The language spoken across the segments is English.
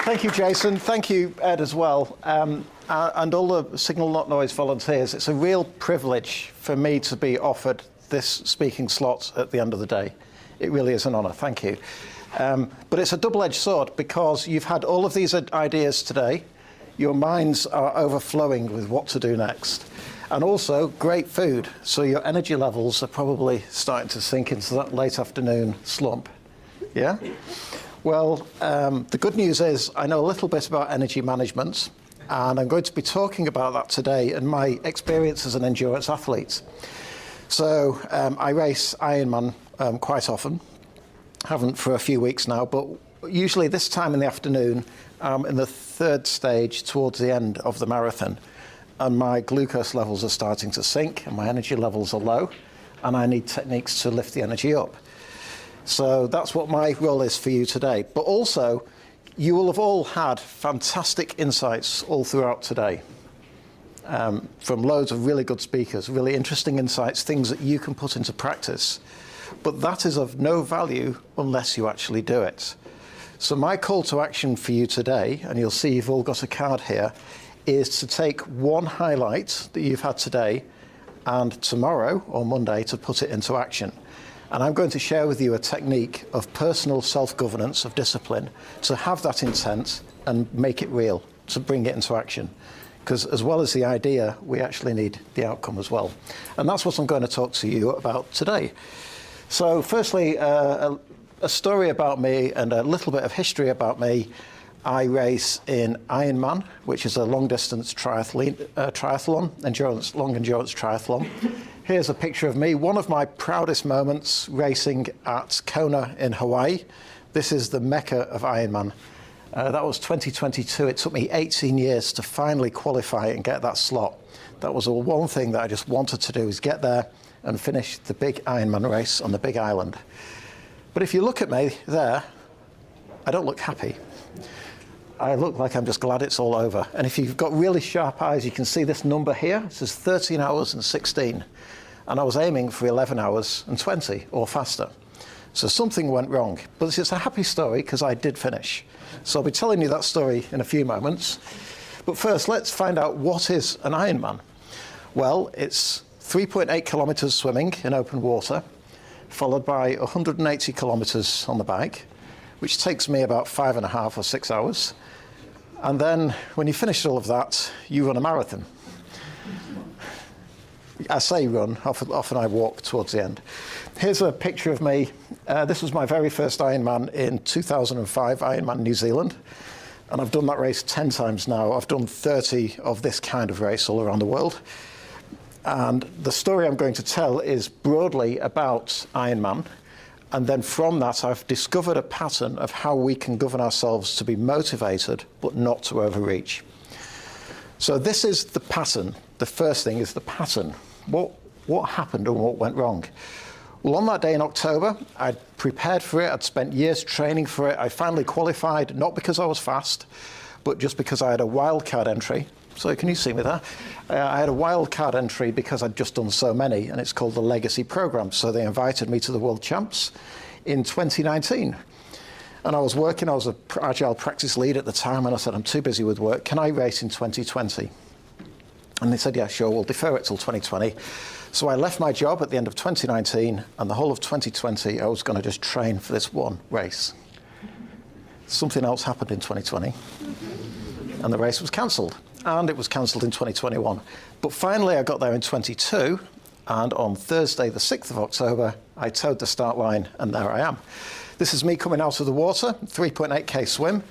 Thank you, Jason. Thank you, Ed, as well. And all the Signal Not Noise volunteers. It's a real privilege for me to be offered this speaking slot at the end of the day. It really is an honour. Thank you. But it's a double-edged sword because you've had all of these ideas today. Your minds are overflowing with what to do next. And also great food. So your energy levels are probably starting to sink into that late afternoon slump. Yeah? Well, the good news is I know a little bit about energy management, and I'm going to be talking about that today and my experience as an endurance athlete. So I race Ironman quite often. Haven't for a few weeks now, but usually this time in the afternoon, in the third stage towards the end of the marathon, and my glucose levels are starting to sink and my energy levels are low, and I need techniques to lift the energy up. So that's what my role is for you today. But also, you will have all had fantastic insights all throughout today. From loads of really good speakers, really interesting insights, things that you can put into practice. But that is of no value unless you actually do it. So my call to action for you today, and you'll see you've all got a card here, is to take one highlight that you've had today and tomorrow or Monday to put it into action. And I'm going to share with you a technique of personal self-governance, of discipline, to have that intent and make it real, to bring it into action. Because as well as the idea, we actually need the outcome as well. And that's what I'm going to talk to you about today. So firstly, a story about me and a little bit of history about me. I race in Ironman, which is a long-distance triathlon, long endurance triathlon. Here's a picture of me, one of my proudest moments racing at Kona in Hawaii. This is the mecca of Ironman. That was 2022. It took me 18 years to finally qualify and get that slot. That was the one thing that I just wanted to do, is get there and finish the big Ironman race on the big island. But if you look at me there, I don't look happy. I look like I'm just glad it's all over. And if you've got really sharp eyes, you can see this number here. It says 13 hours and 16. And I was aiming for 11 hours and 20 or faster. So something went wrong. But it's a happy story because I did finish. So I'll be telling you that story in a few moments. But first, let's find out what is an Ironman. Well, it's 3.8 kilometers swimming in open water, followed by 180 kilometers on the bike, which takes me about 5.5 or 6 hours. And then when you finish all of that, you run a marathon. I say run, often I walk towards the end. Here's a picture of me. This was my very first Ironman in 2005, Ironman New Zealand. And I've done that race 10 times now. I've done 30 of this kind of race all around the world. And the story I'm going to tell is broadly about Ironman. And then from that, I've discovered a pattern of how we can govern ourselves to be motivated, but not to overreach. So this is the pattern. The first thing is the pattern. What happened and what went wrong? Well, on that day in October, I'd prepared for it. I'd spent years training for it. I finally qualified, not because I was fast, but just because I had a wildcard entry. So can you see me there? I had a wildcard entry because I'd just done so many, and it's called the Legacy Program. So they invited me to the World Champs in 2019. And I was working, I was an agile practice lead at the time, and I said, I'm too busy with work. Can I race in 2020? And they said, yeah, sure, we'll defer it till 2020. So I left my job at the end of 2019, and the whole of 2020, I was going to just train for this one race. Something else happened in 2020, and the race was cancelled. And it was cancelled in 2021. But finally, I got there in 22, and on Thursday, the 6th of October, I towed the start line, and there I am. This is me coming out of the water, 3.8K swim.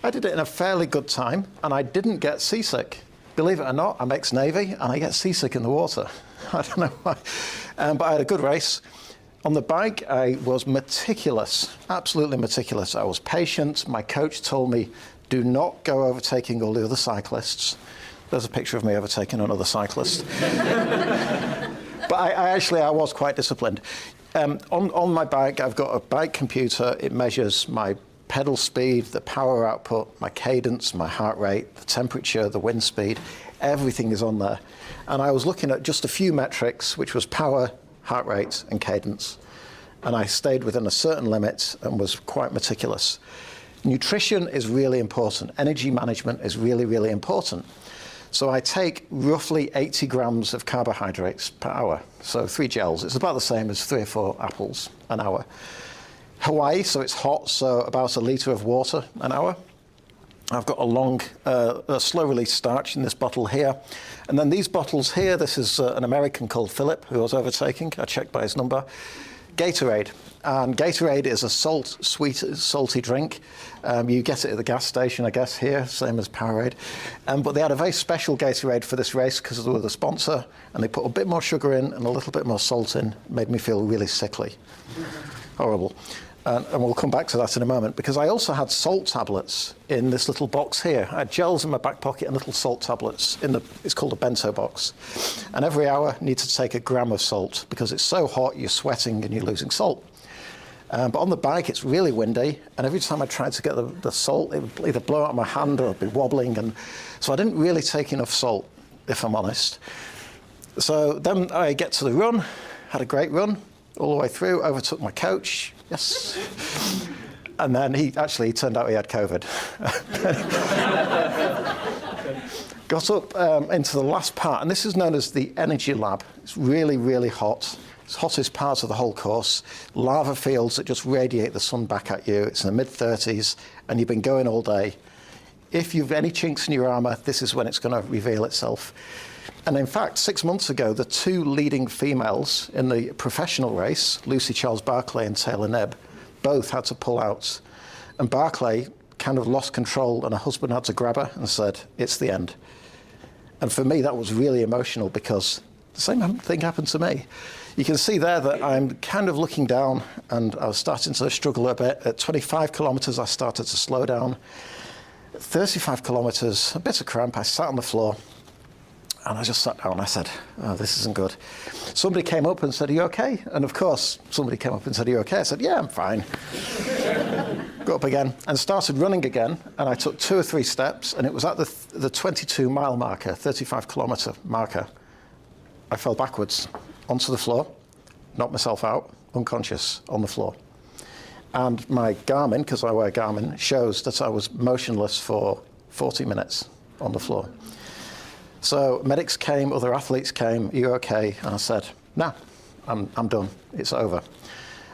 I did it in a fairly good time, and I didn't get seasick. Believe it or not, I'm ex-Navy, and I get seasick in the water. I don't know why. But I had a good race. On the bike, I was meticulous, absolutely meticulous. I was patient. My coach told me, do not go overtaking all the other cyclists. There's a picture of me overtaking another cyclist. But I was quite disciplined. On my bike, I've got a bike computer. It measures my pedal speed, the power output, my cadence, my heart rate, the temperature, the wind speed. Everything is on there. And I was looking at just a few metrics, which was power, heart rate, and cadence. And I stayed within a certain limit and was quite meticulous. Nutrition is really important. Energy management is really, really important. So I take roughly 80 grams of carbohydrates per hour. So 3 gels. It's about the same as 3 or 4 apples an hour. Hawaii, so it's hot, so about a litre of water an hour. I've got a long, slow-release starch in this bottle here. And then these bottles here, this is an American called Philip, who I was overtaking. I checked by his number. Gatorade. And Gatorade is a sweet, salty drink. You get it at the gas station, I guess, here, same as Powerade. But they had a very special Gatorade for this race because they were the sponsor, and they put a bit more sugar in and a little bit more salt in. It made me feel really sickly. Horrible. And we'll come back to that in a moment, because I also had salt tablets in this little box here. I had gels in my back pocket and little salt tablets it's called a bento box. And every hour, I need to take 1 gram of salt, because it's so hot, you're sweating and you're losing salt. But on the bike, it's really windy, and every time I tried to get the salt, it would either blow out of my hand or I'd be wobbling. And so I didn't really take enough salt, if I'm honest. So then I get to the run, had a great run all the way through, overtook my coach. Yes. And then he turned out he had COVID. Got up into the last part, and this is known as the energy lab. It's really, really hot. It's the hottest part of the whole course. Lava fields that just radiate the sun back at you. It's in the mid-30s, and you've been going all day. If you've any chinks in your armour, this is when it's going to reveal itself. And in fact, 6 months ago, the 2 leading females in the professional race, Lucy Charles-Barclay and Taylor Knibb, both had to pull out. And Barclay kind of lost control, and her husband had to grab her and said, "It's the end." And for me, that was really emotional, because the same thing happened to me. You can see there that I'm kind of looking down, and I was starting to struggle a bit. At 25 kilometres, I started to slow down. At 35 kilometres, a bit of cramp, I sat on the floor. And I just sat down and I said, "Oh, this isn't good." Somebody came up and said, "Are you okay?" And of course, somebody came up and said, "Are you okay?" I said, "Yeah, I'm fine." Got up again and started running again. And I took 2 or 3 steps, and it was at the 22-mile marker, 35-kilometre marker. I fell backwards onto the floor, knocked myself out, unconscious on the floor. And my Garmin, because I wear Garmin, shows that I was motionless for 40 minutes on the floor. So medics came, other athletes came, "Are you okay?" And I said, "No, I'm done. It's over."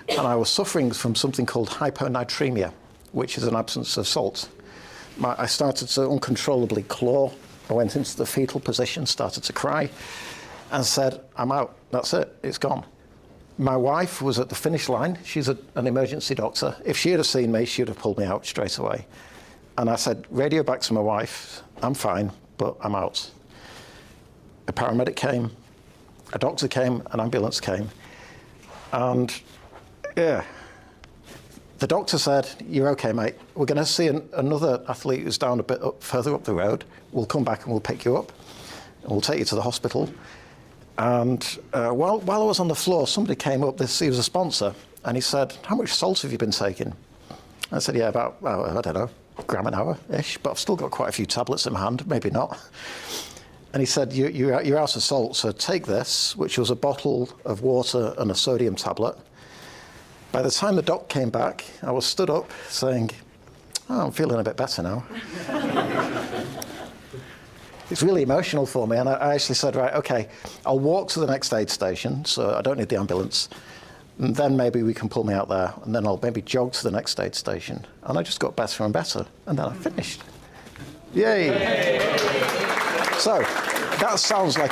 And I was suffering from something called hyponatremia, which is an absence of salt. I started to uncontrollably claw. I went into the fetal position, started to cry, and said, "I'm out. That's it. It's gone." My wife was at the finish line. She's an emergency doctor. If she had seen me, she would have pulled me out straight away. And I said, radio back to my wife, "I'm fine, but I'm out." A paramedic came, a doctor came, an ambulance came. And yeah, the doctor said, "You're okay, mate. We're going to see another athlete who's down a bit further up the road. We'll come back and we'll pick you up, and we'll take you to the hospital." And while I was on the floor, somebody came up, he was a sponsor, and he said, "How much salt have you been taking?" I said, "Yeah, about, I don't know, 1 gram an hour-ish, but I've still got quite a few tablets in my hand, maybe not." And he said, you're out of salt, so take this, which was a bottle of water and a sodium tablet. By the time the doc came back, I was stood up saying, "Oh, I'm feeling a bit better now." It's really emotional for me, and I actually said, "Right, okay, I'll walk to the next aid station, so I don't need the ambulance, and then maybe we can pull me out there, and then I'll maybe jog to the next aid station." And I just got better and better, and then I finished. Yay! So, that sounds like,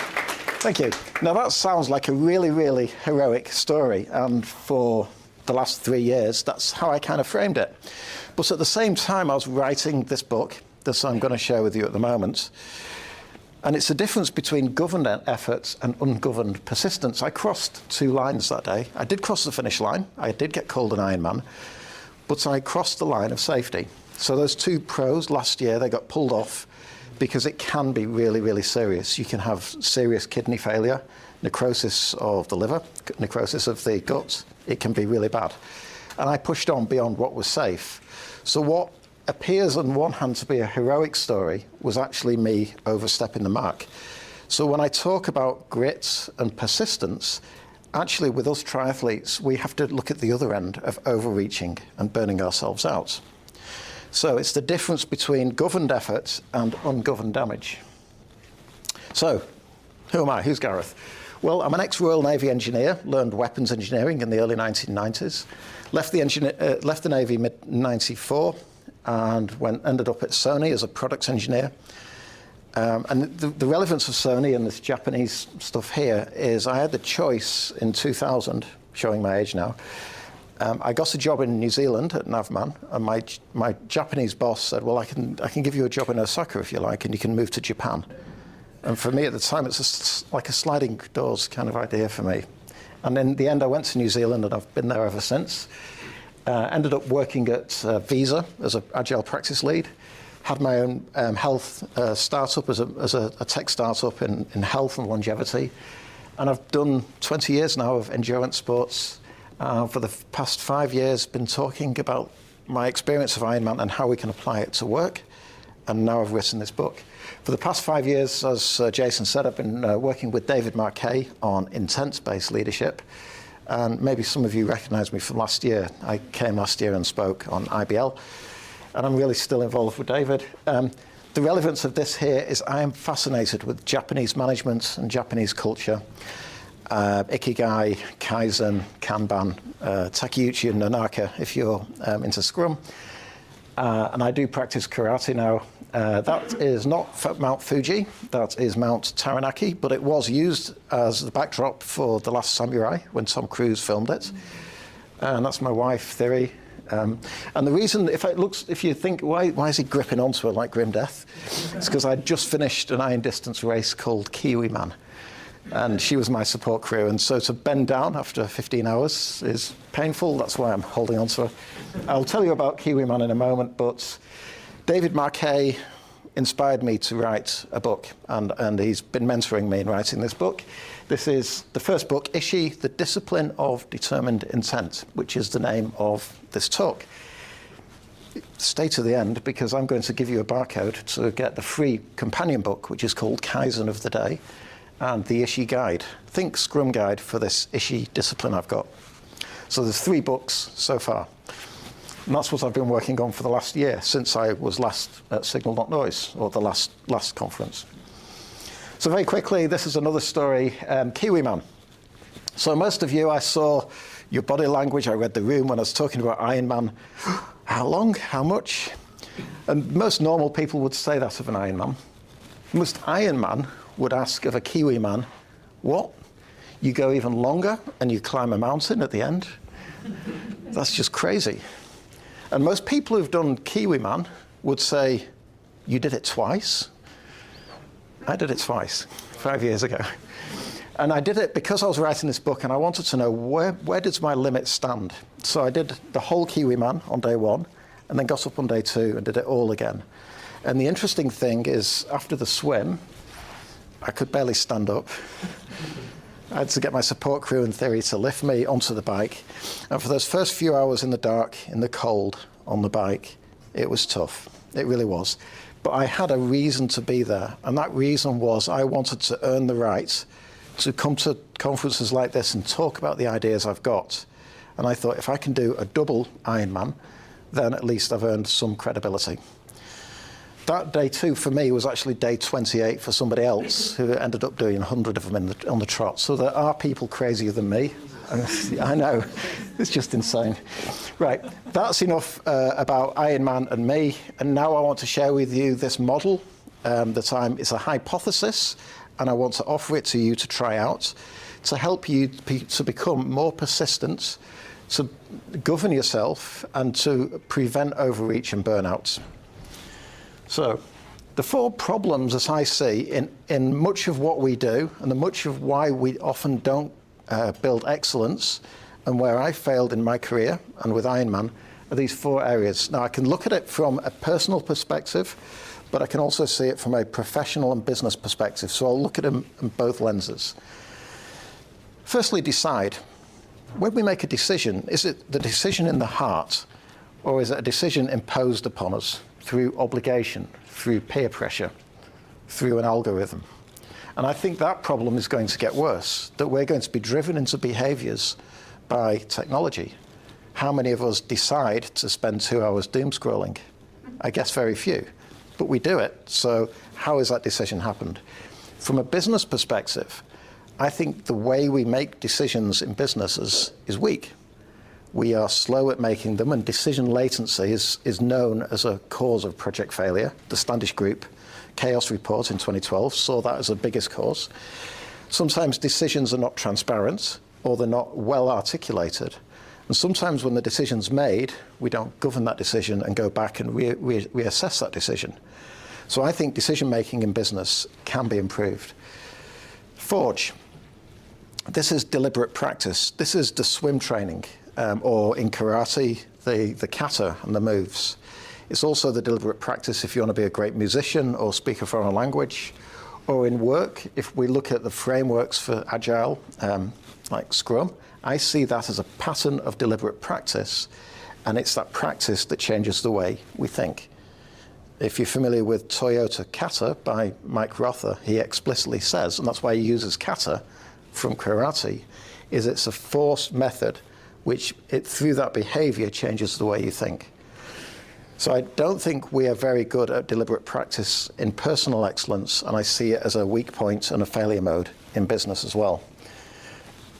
thank you. Now that sounds like a really, really heroic story, and for the last 3 years, that's how I kind of framed it. But at the same time, I was writing this book that I'm going to share with you at the moment, and it's the difference between governed efforts and ungoverned persistence. I crossed 2 lines that day. I did cross the finish line. I did get called an Ironman, but I crossed the line of safety. So those 2 pros last year, they got pulled off, because it can be really, really serious. You can have serious kidney failure, necrosis of the liver, necrosis of the gut. It can be really bad. And I pushed on beyond what was safe. So what appears on one hand to be a heroic story was actually me overstepping the mark. So when I talk about grit and persistence, actually with us triathletes, we have to look at the other end of overreaching and burning ourselves out. So it's the difference between governed effort and ungoverned damage. So, who am I? Who's Gareth? Well, I'm an ex-Royal Navy engineer, learned weapons engineering in the early 1990s, left the Navy mid-94, and ended up at Sony as a products engineer. And the relevance of Sony and this Japanese stuff here is I had the choice in 2000, showing my age now. I got a job in New Zealand at Navman, and my Japanese boss said, well, I can give you a job in Osaka if you like, and you can move to Japan. And for me at the time, it's like a sliding doors kind of idea for me. And in the end, I went to New Zealand, and I've been there ever since. Ended up working at Visa as an agile practice lead. Had my own health startup as a tech startup in health and longevity. And I've done 20 years now of endurance sports. For the past 5 years, been talking about my experience of Ironman and how we can apply it to work. And now I've written this book. For the past 5 years, as Jason said, I've been working with David Marquet on intent-based leadership. And maybe some of you recognize me from last year. I came last year and spoke on IBL. And I'm really still involved with David. The relevance of this here is I am fascinated with Japanese management and Japanese culture. Ikigai, Kaizen, Kanban, Takeuchi and Nonaka, if you're into Scrum. And I do practice karate now. That is not Mount Fuji, that is Mount Taranaki, but it was used as the backdrop for The Last Samurai when Tom Cruise filmed it. And that's my wife, Thiri. And the reason, if you think, why is he gripping onto her like grim death? It's because I'd just finished an iron distance race called Kiwiman. And she was my support crew. And so to bend down after 15 hours is painful. That's why I'm holding on to her. I'll tell you about Kiwiman in a moment, but David Marquet inspired me to write a book. And he's been mentoring me in writing this book. This is the first book, Ishi, The Discipline of Determined Intent, which is the name of this talk. Stay to the end, because I'm going to give you a barcode to get the free companion book, which is called Kaizen of the Day, and the Ishi Guide. Think Scrum Guide for this Ishi discipline I've got. So there's 3 books so far. And that's what I've been working on for the last year, since I was last at Signal Not Noise, or the last conference. So very quickly, this is another story, Kiwiman. So most of you, I saw your body language, I read the room when I was talking about Ironman. How long? How much? And most normal people would say that of an Ironman. Most Ironman would ask of a Kiwiman, what? You go even longer and you climb a mountain at the end? That's just crazy. And most people who've done Kiwiman would say, you did it twice? I did it twice, 5 years ago. And I did it because I was writing this book and I wanted to know where does my limit stand? So I did the whole Kiwiman on day 1 and then got up on day 2 and did it all again. And the interesting thing is, after the swim, I could barely stand up. I had to get my support crew and Thiri to lift me onto the bike. And for those first few hours in the dark, in the cold, on the bike, it was tough. It really was. But I had a reason to be there. And that reason was I wanted to earn the right to come to conferences like this and talk about the ideas I've got. And I thought, if I can do a double Ironman, then at least I've earned some credibility. That day 2 for me was actually day 28 for somebody else who ended up doing 100 of them on the trot. So there are people crazier than me. I know, it's just insane. Right, that's enough about Ironman and me. And now I want to share with you this model it's a hypothesis, and I want to offer it to you to try out to help you to become more persistent, to govern yourself, and to prevent overreach and burnout. So the 4 problems, as I see, in much of what we do, and much of why we often don't build excellence, and where I failed in my career and with Ironman, are these 4 areas. Now, I can look at it from a personal perspective, but I can also see it from a professional and business perspective. So I'll look at them in both lenses. Firstly, decide. When we make a decision, is it the decision in the heart, or is it a decision imposed upon us through obligation, through peer pressure, through an algorithm? And I think that problem is going to get worse, that we're going to be driven into behaviors by technology. How many of us decide to spend 2 hours doom scrolling? I guess very few. But we do it. So how has that decision happened? From a business perspective, I think the way we make decisions in businesses is weak. We are slow at making them, and decision latency is known as a cause of project failure. The Standish Group Chaos Report in 2012 saw that as the biggest cause. Sometimes decisions are not transparent, or they're not well articulated. And sometimes when the decision's made, we don't govern that decision and go back and reassess that decision. So I think decision-making in business can be improved. Forge. This is deliberate practice. This is the swim training, or in karate, the kata and the moves. It's also the deliberate practice if you want to be a great musician or speak a foreign language. Or in work, if we look at the frameworks for agile, like Scrum, I see that as a pattern of deliberate practice, and it's that practice that changes the way we think. If you're familiar with Toyota Kata by Mike Rother, he explicitly says, and that's why he uses kata from karate, is it's a forced method which through that behavior changes the way you think. So I don't think we are very good at deliberate practice in personal excellence, and I see it as a weak point and a failure mode in business as well.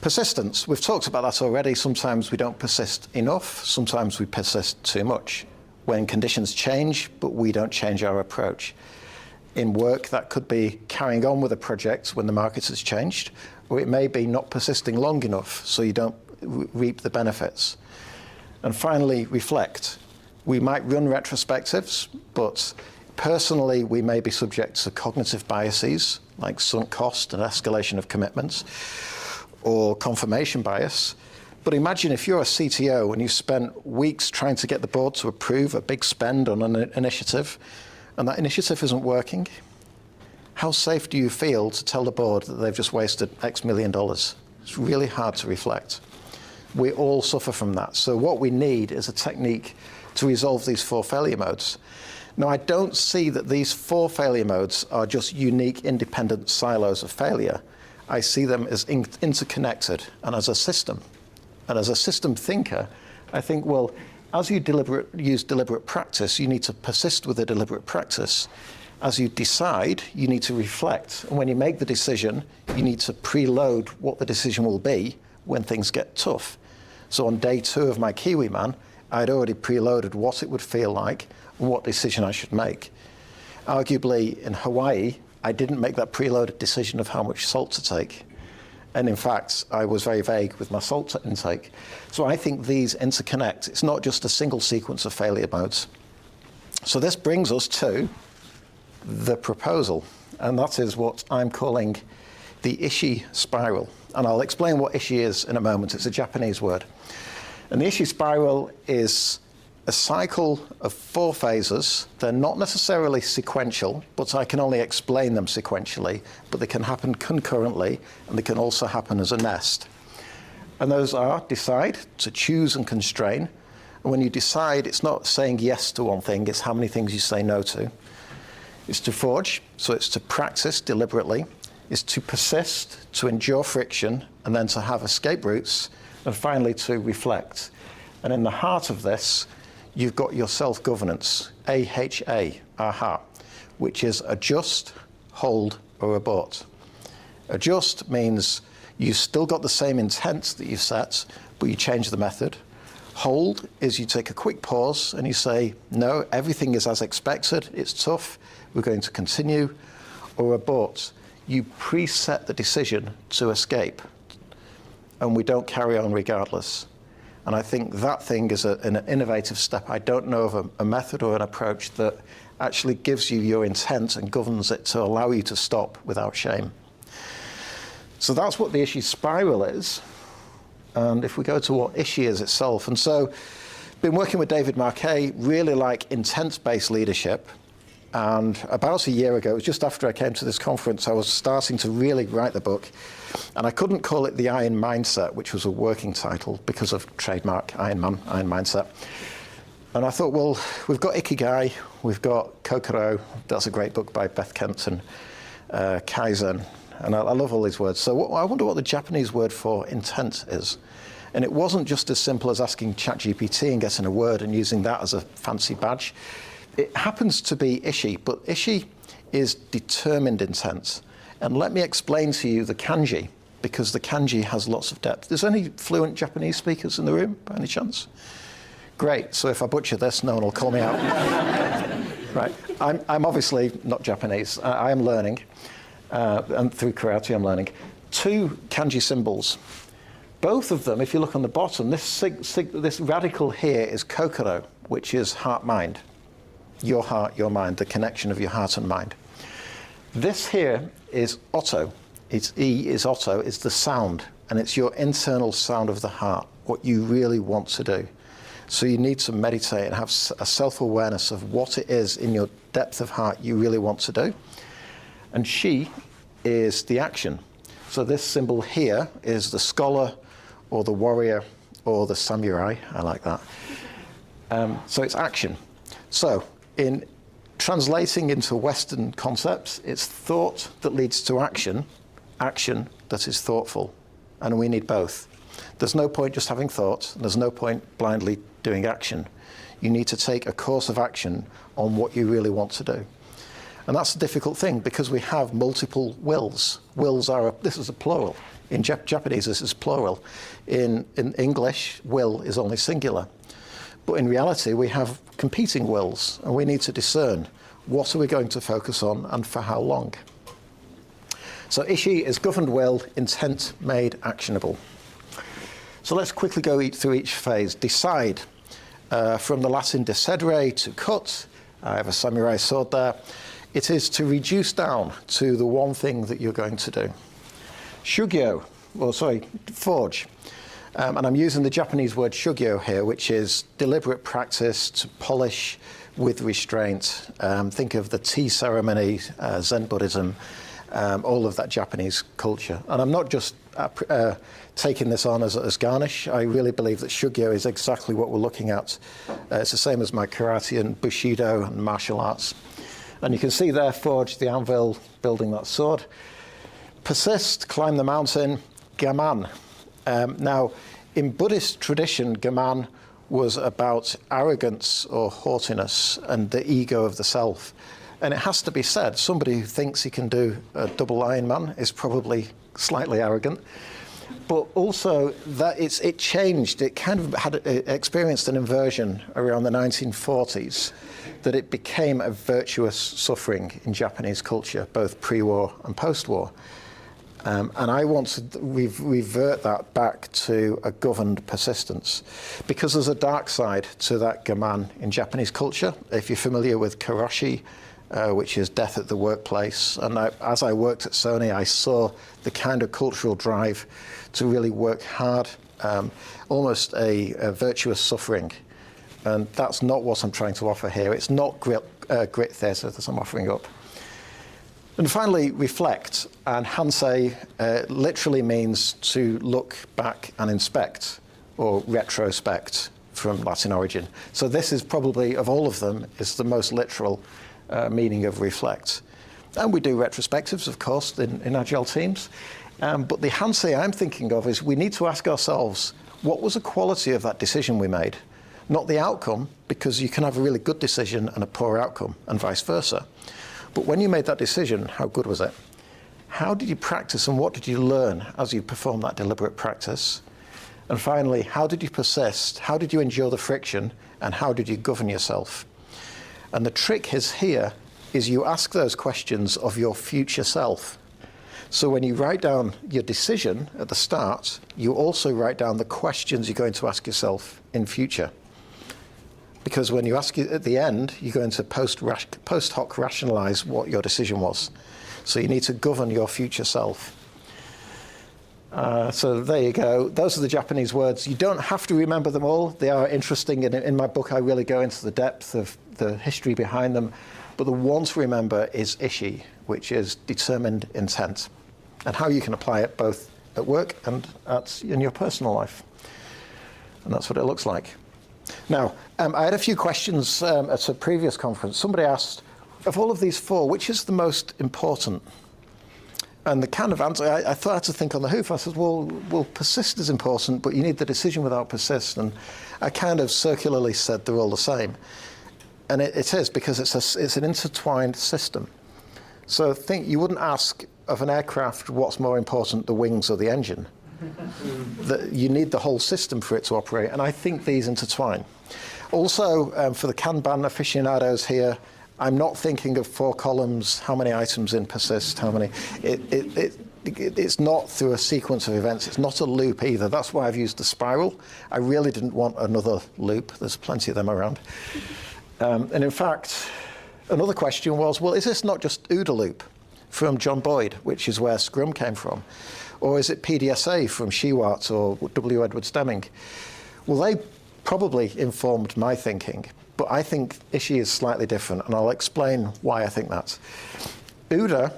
Persistence, we've talked about that already. Sometimes we don't persist enough, sometimes we persist too much. When conditions change, but we don't change our approach. In work, that could be carrying on with a project when the market has changed, or it may be not persisting long enough so you don't reap the benefits. And finally, reflect. We might run retrospectives, but personally, we may be subject to cognitive biases, like sunk cost and escalation of commitments, or confirmation bias. But imagine if you're a CTO and you spent weeks trying to get the board to approve a big spend on an initiative, and that initiative isn't working. How safe do you feel to tell the board that they've just wasted X million dollars? It's really hard to reflect. We all suffer from that. So what we need is a technique to resolve these 4 failure modes. Now, I don't see that these 4 failure modes are just unique, independent silos of failure. I see them as interconnected and as a system. And as a system thinker, I think, well, as you use deliberate practice, you need to persist with the deliberate practice. As you decide, you need to reflect. And when you make the decision, you need to preload what the decision will be when things get tough. So on day 2 of my Kiwi Man, I'd already preloaded what it would feel like and what decision I should make. Arguably, in Hawaii, I didn't make that preloaded decision of how much salt to take. And in fact, I was very vague with my salt intake. So I think these interconnect. It's not just a single sequence of failure modes. So this brings us to the proposal. And that is what I'm calling the Ishi Spiral. And I'll explain what Ishi is in a moment. It's a Japanese word. And the Ishi Spiral is a cycle of 4 phases. They're not necessarily sequential, but I can only explain them sequentially, but they can happen concurrently, and they can also happen as a nest. And those are decide, to choose and constrain. And when you decide, it's not saying yes to one thing, it's how many things you say no to. It's to forge, so it's to practice deliberately. It's to persist, to endure friction, and then to have escape routes, and finally to reflect. And in the heart of this, you've got your self-governance, AHA, AHA, which is adjust, hold, or abort. Adjust means you still got the same intent that you set, but you change the method. Hold is you take a quick pause and you say, no, everything is as expected, it's tough, we're going to continue. Or abort, you preset the decision to escape, and we don't carry on regardless. And I think that thing is an innovative step. I don't know of a method or an approach that actually gives you your intent and governs it to allow you to stop without shame. So that's what the Ishi Spiral is. And if we go to what Ishi is itself, and so been working with David Marquet, really like intent-based leadership. And about a year ago, it was just after I came to this conference, I was starting to really write the book. And I couldn't call it the Iron Mindset, which was a working title because of trademark Ironman, Iron Mindset. And I thought, well, we've got Ikigai, we've got Kokoro, that's a great book by Beth Kempton, Kaizen, and I love all these words. So I wonder what the Japanese word for intent is. And it wasn't just as simple as asking ChatGPT and getting a word and using that as a fancy badge. It happens to be Ishi, but Ishi is determined intent. And let me explain to you the kanji, because the kanji has lots of depth. There's any fluent Japanese speakers in the room, by any chance? Great, so if I butcher this, no one will call me out. Right, I'm obviously not Japanese. I am learning, and through karate I'm learning. 2 kanji symbols. Both of them, if you look on the bottom, this radical here is kokoro, which is heart-mind. Your heart, your mind, the connection of your heart and mind. This here is Otto. It's E is Otto, it's the sound, and it's your internal sound of the heart, what you really want to do. So you need to meditate and have a self-awareness of what it is in your depth of heart you really want to do. And Shi is the action. So this symbol here is the scholar or the warrior or the samurai. I like that. So it's action. So in translating into Western concepts, it's thought that leads to action, action that is thoughtful. And we need both. There's no point just having thought. There's no point blindly doing action. You need to take a course of action on what you really want to do. And that's a difficult thing because we have multiple wills. Wills are, this is a plural. In Japanese, this is plural. In English, will is only singular. But in reality, we have competing wills, and we need to discern what are we going to focus on and for how long. So Ishi is governed will, intent made actionable. So let's quickly go through each phase. Decide, from the Latin decidere, to cut. I have a samurai sword there. It is to reduce down to the one thing that you're going to do. Shugyo, forge. And I'm using the Japanese word shugyo here, which is deliberate practice to polish with restraint. Think of the tea ceremony, Zen Buddhism, all of that Japanese culture. And I'm not just taking this on as garnish. I really believe that shugyo is exactly what we're looking at. It's the same as my karate and bushido and martial arts. And you can see there, forge the anvil, building that sword. Persist, climb the mountain. Gaman. Now, in Buddhist tradition, gaman was about arrogance or haughtiness and the ego of the self. And it has to be said, somebody who thinks he can do a double Ironman is probably slightly arrogant. But also that it changed. It kind of had experienced an inversion around the 1940s, that it became a virtuous suffering in Japanese culture, both pre-war and post-war. And I want to revert that back to a governed persistence, because there's a dark side to that gaman in Japanese culture. If you're familiar with karoshi, which is death at the workplace, and as I worked at Sony, I saw the kind of cultural drive to really work hard, almost a virtuous suffering. And that's not what I'm trying to offer here. It's not grit theatre that I'm offering up. And finally, reflect. And Hansei literally means to look back and inspect, or retrospect from Latin origin. So this is probably, of all of them, is the most literal meaning of reflect. And we do retrospectives, of course, in Agile teams. But the Hansei I'm thinking of is we need to ask ourselves, what was the quality of that decision we made? Not the outcome, because you can have a really good decision and a poor outcome, and vice versa. But when you made that decision, how good was it? How did you practice and what did you learn as you performed that deliberate practice? And finally, how did you persist? How did you endure the friction? And how did you govern yourself? And the trick is here is you ask those questions of your future self. So when you write down your decision at the start, you also write down the questions you're going to ask yourself in future. Because when you ask it at the end, you're going to post hoc rationalize what your decision was. So you need to govern your future self. So there you go. Those are the Japanese words. You don't have to remember them all. They are interesting. And in my book, I really go into the depth of the history behind them. But the one to remember is Ishi, which is determined intent, and how you can apply it both at work and in your personal life. And that's what it looks like. Now, I had a few questions at a previous conference. Somebody asked, of all of these four, which is the most important? And the kind of answer, I thought I had to think on the hoof. I said, well, persist is important, but you need the decision without persist. And I kind of circularly said they're all the same. And it is, because it's an intertwined system. So you wouldn't ask of an aircraft what's more important, the wings or the engine. You need the whole system for it to operate, and I think these intertwine. Also, for the Kanban aficionados here, I'm not thinking of 4 columns, how many items in Persist, how many. It's not through a sequence of events. It's not a loop either. That's why I've used the spiral. I really didn't want another loop. There's plenty of them around. And in fact, another question was, well, is this not just OODA loop from John Boyd, which is where Scrum came from? Or is it PDSA from Shewhart or W. Edwards Deming? Well, they probably informed my thinking, but I think Ishi is slightly different, and I'll explain why I think that. OODA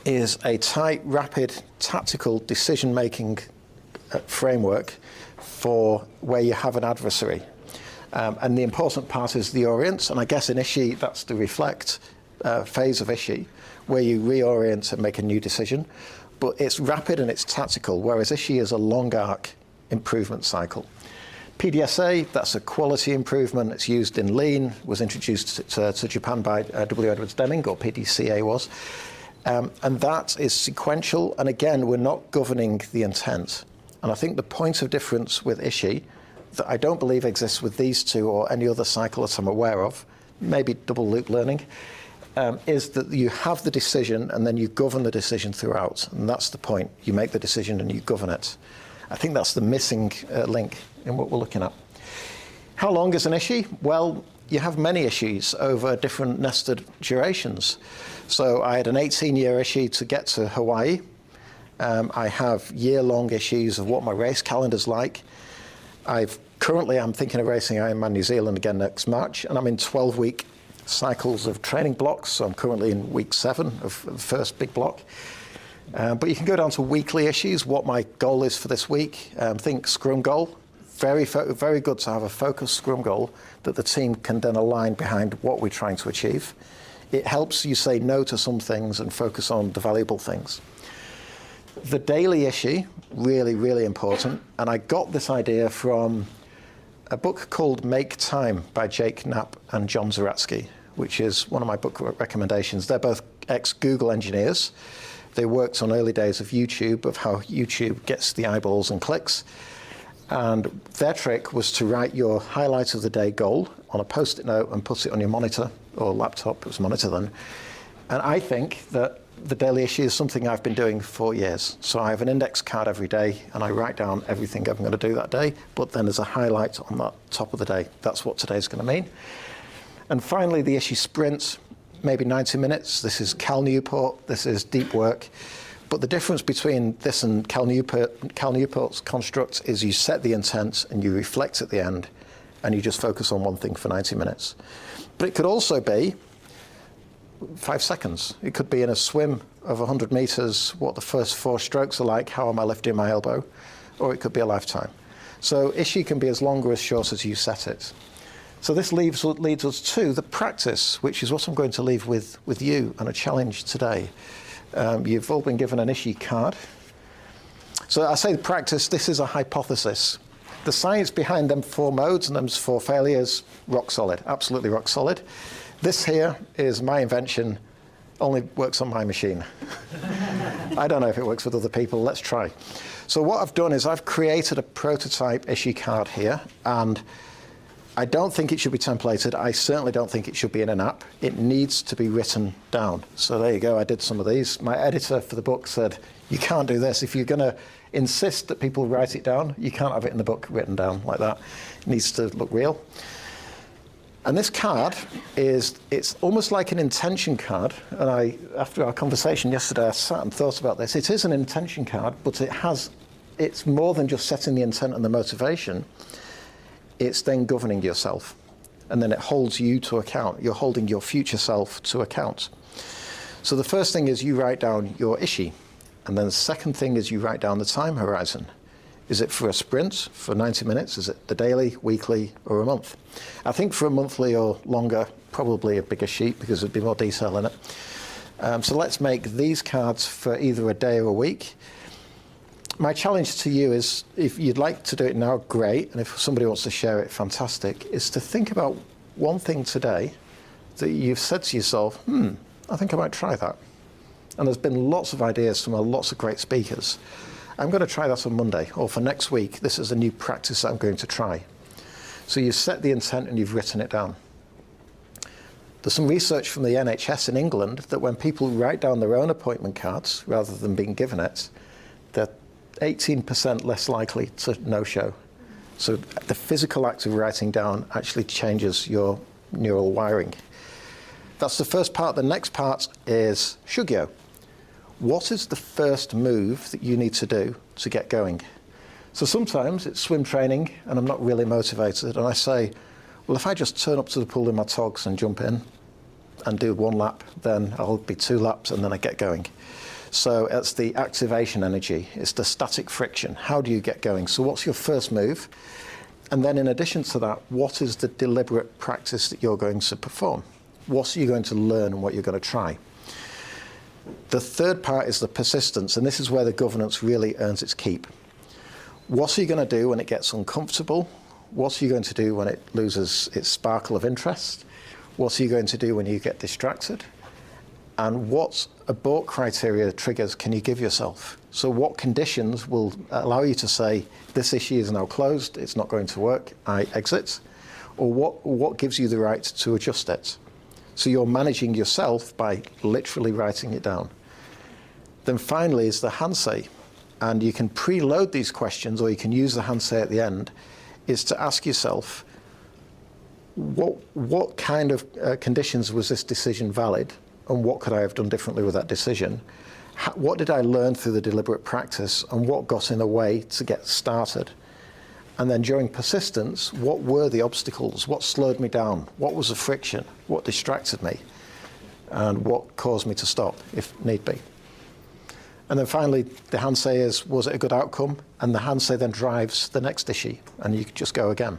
is a tight, rapid, tactical decision-making framework for where you have an adversary. And the important part is the orient, and I guess in Ishi, that's the reflect phase of Ishi, where you reorient and make a new decision. But it's rapid and it's tactical, whereas Ishi is a long arc improvement cycle. PDSA, that's a quality improvement. It's used in Lean, was introduced to Japan by W. Edwards Deming, or PDCA was. And that is sequential, and again, we're not governing the intent. And I think the point of difference with Ishi, that I don't believe exists with these two or any other cycle that I'm aware of, maybe double loop learning, is that you have the decision and then you govern the decision throughout. And that's the point. You make the decision and you govern it. I think that's the missing link in what we're looking at. How long is an Ishi? Well, you have many Ishis over different nested durations. So I had an 18-year Ishi to get to Hawaii. I have year-long Ishis of what my race calendar's like. Currently, I'm thinking of racing Ironman New Zealand again next March, and I'm in 12-week cycles of training blocks. So I'm currently in week 7 of the first big block. But you can go down to weekly Ishis, what my goal is for this week. Think Scrum goal. Very, very good to have a focused Scrum goal that the team can then align behind what we're trying to achieve. It helps you say no to some things and focus on the valuable things. The daily Ishi, really, really important. And I got this idea from a book called Make Time by Jake Knapp and John Zaratsky, which is one of my book recommendations. They're both ex-Google engineers. They worked on early days of YouTube, of how YouTube gets the eyeballs and clicks. And their trick was to write your highlight of the day goal on a Post-it note and put it on your monitor or laptop. It was monitor then. And I think that the daily Ishi is something I've been doing for years. So I have an index card every day and I write down everything I'm going to do that day, but then there's a highlight on that top of the day. That's what today's going to mean. And finally, the Ishi sprint, maybe 90 minutes. This is Cal Newport. This is deep work. But the difference between this and Cal Newport's construct is you set the intent and you reflect at the end and you just focus on one thing for 90 minutes. But it could also be 5 seconds. It could be in a swim of 100 meters, what the first 4 strokes are like, how am I lifting my elbow, or it could be a lifetime. So Ishi can be as long or as short as you set it. So this leads us to the practice, which is what I'm going to leave with you and a challenge today. You've all been given an Ishi card. So I say practice, this is a hypothesis. The science behind them 4 modes and them 4 failures, rock solid, absolutely rock solid. This here is my invention, only works on my machine. I don't know if it works with other people, let's try. So what I've done is I've created a prototype Ishi card here, and I don't think it should be templated. I certainly don't think it should be in an app. It needs to be written down. So there you go, I did some of these. My editor for the book said, you can't do this. If you're gonna insist that people write it down, you can't have it in the book written down like that. It needs to look real. And this card it's almost like an intention card. And after our conversation yesterday, I sat and thought about this. It is an intention card, but it's more than just setting the intent and the motivation. It's then governing yourself. And then it holds you to account. You're holding your future self to account. So the first thing is you write down your Ishi. And then the second thing is you write down the time horizon. Is it for a sprint, for 90 minutes? Is it the daily, weekly, or a month? I think for a monthly or longer, probably a bigger sheet because there'd be more detail in it. So let's make these cards for either a day or a week. My challenge to you is, if you'd like to do it now, great. And if somebody wants to share it, fantastic, is to think about one thing today that you've said to yourself, I think I might try that. And there's been lots of ideas from lots of great speakers. I'm going to try that on Monday, or for next week, this is a new practice that I'm going to try. So you've set the intent and you've written it down. There's some research from the NHS in England that when people write down their own appointment cards, rather than being given it, they're 18% less likely to no-show. So the physical act of writing down actually changes your neural wiring. That's the first part. The next part is Shugyo. What is the first move that you need to do to get going? So sometimes it's swim training and I'm not really motivated, and I say, well, if I just turn up to the pool in my togs and jump in and do 1 lap, then I'll be 2 laps and then I get going. So it's the activation energy, it's the static friction. How do you get going? So what's your first move? And then in addition to that, what is the deliberate practice that you're going to perform? What are you going to learn and what you're going to try? The third part is the persistence, and this is where the governance really earns its keep. What are you going to do when it gets uncomfortable? What are you going to do when it loses its sparkle of interest? What are you going to do when you get distracted? And what abort criteria triggers can you give yourself? So what conditions will allow you to say, this issue is now closed, it's not going to work, I exit? Or what gives you the right to adjust it? So you're managing yourself by literally writing it down. Then finally is the Hansei. And you can preload these questions, or you can use the Hansei at the end, is to ask yourself, what kind of conditions was this decision valid? And what could I have done differently with that decision? What did I learn through the deliberate practice, and what got in the way to get started? And then during persistence, what were the obstacles? What slowed me down? What was the friction? What distracted me? And what caused me to stop, if need be? And then finally, the Hansei is, was it a good outcome? And the Hansei then drives the next issue, and you just go again.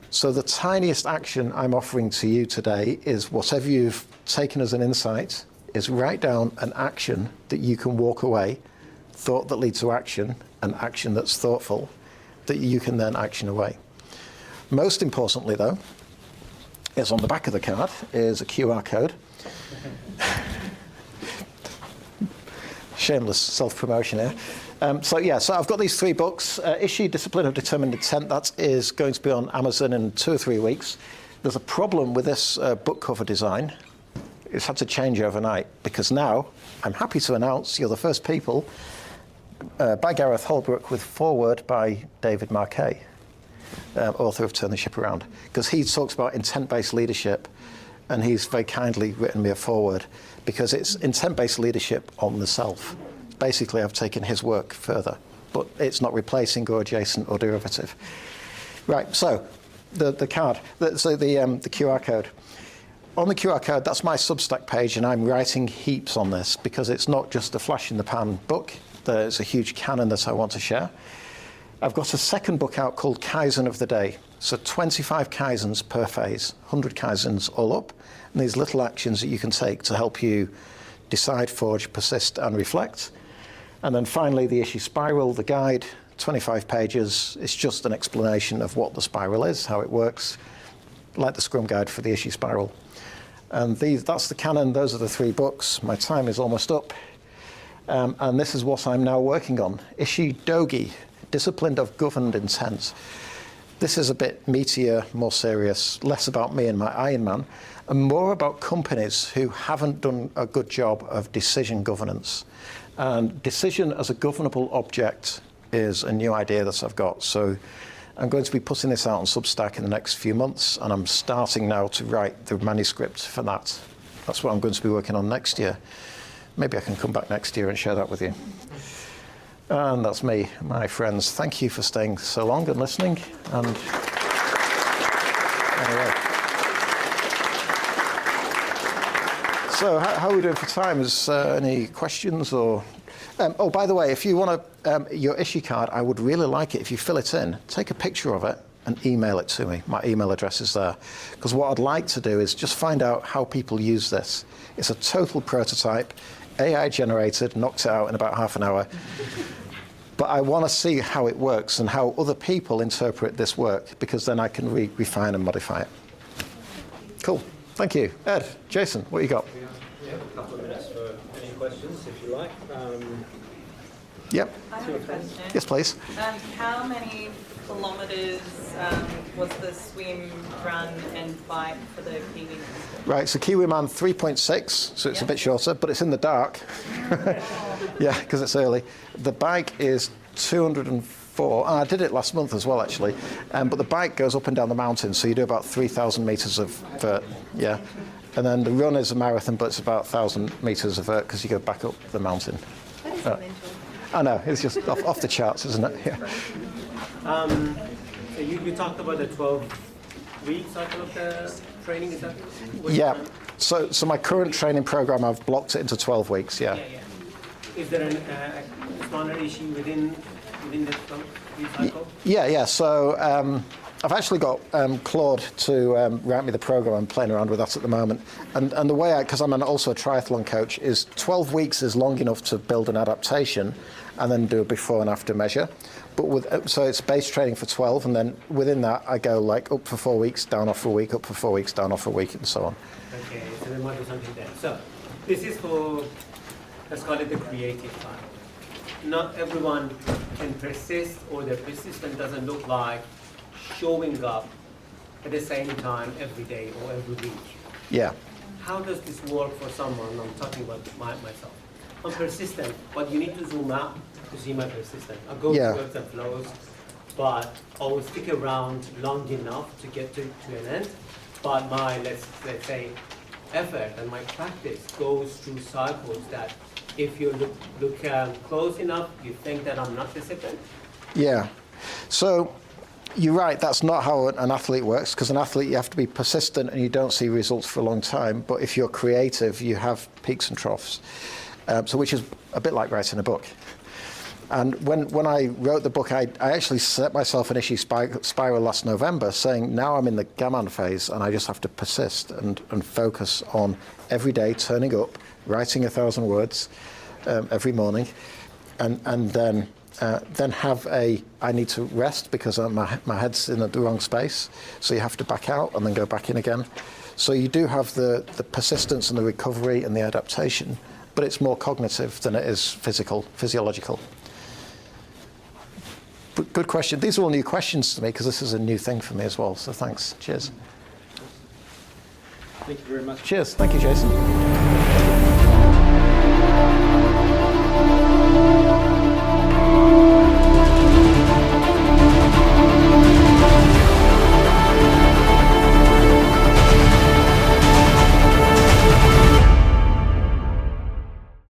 So the tiniest action I'm offering to you today is whatever you've taken as an insight, is write down an action that you can walk away, thought that leads to action, an action that's thoughtful, that you can then action away. Most importantly, though, is on the back of the card is a QR code. Shameless self-promotion here. So I've got these 3 books. Ishi, Discipline of Determined Intent, that is going to be on Amazon in 2 or 3 weeks. There's a problem with this book cover design. It's had to change overnight, because now I'm happy to announce you're the first people, by Gareth Holebrook with foreword by David Marquet, author of Turn the Ship Around, because he talks about intent-based leadership, and he's very kindly written me a foreword, because it's intent-based leadership on the self. Basically, I've taken his work further, but it's not replacing or adjacent or derivative. Right, so the card, the QR code. On the QR code, that's my Substack page, and I'm writing heaps on this, because it's not just a flash-in-the-pan book. There's a huge canon that I want to share. I've got a second book out called Kaizen of the Day. So 25 Kaizens per phase, 100 Kaizens all up, and these little actions that you can take to help you decide, forge, persist, and reflect. And then finally, the Ishi Spiral, the guide, 25 pages. It's just an explanation of what the spiral is, how it works, like the Scrum Guide for the Ishi Spiral. And that's the canon. Those are the 3 books. My time is almost up. And this is what I'm now working on. Ishi Dogi, Disciplined of Governed Intent. This is a bit meatier, more serious, less about me and my Ironman, and more about companies who haven't done a good job of decision governance. And decision as a governable object is a new idea that I've got. So I'm going to be putting this out on Substack in the next few months, and I'm starting now to write the manuscript for that. That's what I'm going to be working on next year. Maybe I can come back next year and share that with you. And that's me, my friends. Thank you for staying so long and listening. And anyway. So how are we doing for time? Is any questions or? Oh, by the way, if you want your Ishi card, I would really like it if you fill it in, take a picture of it and email it to me. My email address is there. Because what I'd like to do is just find out how people use this. It's a total prototype, AI generated, knocked it out in about half an hour. But I want to see how it works and how other people interpret this work, because then I can refine and modify it. Cool. Thank you. Ed, Jason, what you got? We have a couple of minutes for any questions, if you like. Yep. I have a question. Yes, please. How many kilometres was the swim, run and bike for the Kiwi? Right, so Kiwi Man 3.6, so it's a bit shorter, but it's in the dark. Yeah, because it's early. The bike is 204. I did it last month as well, actually. But the bike goes up and down the mountain, so you do about 3,000 metres of vert. Yeah. And then the run is a marathon, but it's about 1,000 metres of vert because you go back up the mountain. That is mental. I know, it's just off the charts, isn't it? Yeah. So you talked about the 12-week cycle of the training, is that? Yeah. So my current training program, I've blocked it into 12 weeks. Yeah. Yeah. Is there a smaller issue within the 12-week cycle? Yeah. So I've actually got Claude to write me the program. I'm playing around with that at the moment. And the way because I'm also a triathlon coach, is 12 weeks is long enough to build an adaptation and then do a before and after measure. But so it's base training for 12, and then within that I go like up for 4 weeks, down off for a week, up for 4 weeks, down off for a week, and so on. Okay, so there might be something there. So this is for, let's call it the creative part. Not everyone can persist, or their persistence doesn't look like showing up at the same time every day or every week. Yeah. How does this work for someone? I'm talking about myself. I'm persistent, but you need to zoom out to see my persistence. I go through ebbs and flows, but I will stick around long enough to get to an end. But my, let's say, effort and my practice goes through cycles that if you look close enough, you think that I'm not disciplined. Yeah. So you're right, that's not how an athlete works, because an athlete, you have to be persistent and you don't see results for a long time. But if you're creative, you have peaks and troughs. So which is a bit like writing a book. And when I wrote the book, I actually set myself an Ishi Spiral last November, saying now I'm in the gammon phase and I just have to persist and focus on every day turning up, writing 1,000 words every morning, and then have I need to rest because my head's in the wrong space, so you have to back out and then go back in again. So you do have the persistence and the recovery and the adaptation, but it's more cognitive than it is physiological. But good question. These are all new questions to me because this is a new thing for me as well, so thanks. Cheers. Thank you very much. Cheers. Thank you, Jason.